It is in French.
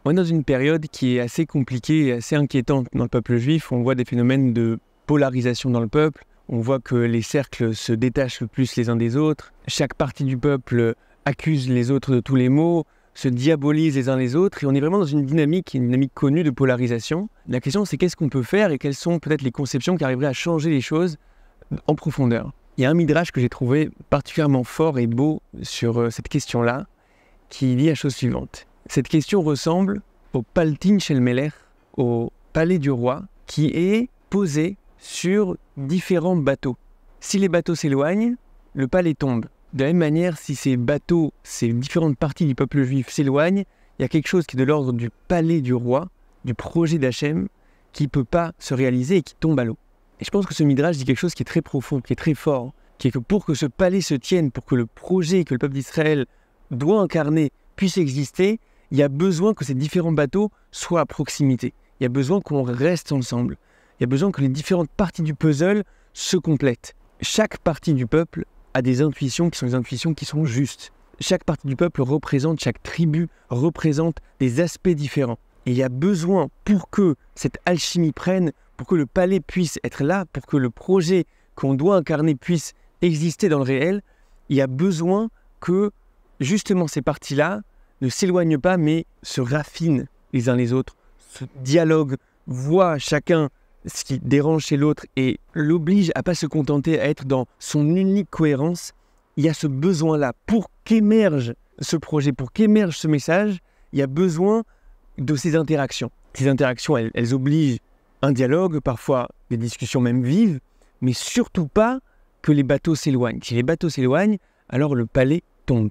On est dans une période qui est assez compliquée et assez inquiétante dans le peuple juif. On voit des phénomènes de polarisation dans le peuple. On voit que les cercles se détachent le plus les uns des autres. Chaque partie du peuple accuse les autres de tous les maux, se diabolise les uns les autres. Et on est vraiment dans une dynamique connue de polarisation. La question, c'est qu'est-ce qu'on peut faire et quelles sont peut-être les conceptions qui arriveraient à changer les choses en profondeur. Il y a un midrash que j'ai trouvé particulièrement fort et beau sur cette question-là, qui dit la chose suivante. Cette question ressemble au Paltin Shel Melech, au palais du roi, qui est posé sur différents bateaux. Si les bateaux s'éloignent, le palais tombe. De la même manière, si ces bateaux, ces différentes parties du peuple juif s'éloignent, il y a quelque chose qui est de l'ordre du palais du roi, du projet d'Hachem, qui ne peut pas se réaliser et qui tombe à l'eau. Et je pense que ce midrash dit quelque chose qui est très profond, qui est très fort, qui est que pour que ce palais se tienne, pour que le projet que le peuple d'Israël doit incarner puisse exister, il y a besoin que ces différents bateaux soient à proximité. Il y a besoin qu'on reste ensemble. Il y a besoin que les différentes parties du puzzle se complètent. Chaque partie du peuple a des intuitions qui sont justes. Chaque partie du peuple représente, chaque tribu représente des aspects différents. Et il y a besoin, pour que cette alchimie prenne, pour que le palais puisse être là, pour que le projet qu'on doit incarner puisse exister dans le réel, il y a besoin que, justement, ces parties-là ne s'éloignent pas, mais se raffinent les uns les autres, se dialoguent, voient chacun ce qui dérange chez l'autre et l'oblige à ne pas se contenter à être dans son unique cohérence. Il y a ce besoin-là. Pour qu'émerge ce projet, pour qu'émerge ce message, il y a besoin de ces interactions. Ces interactions, elles obligent un dialogue, parfois des discussions même vives, mais surtout pas que les bateaux s'éloignent. Si les bateaux s'éloignent, alors le palais tombe.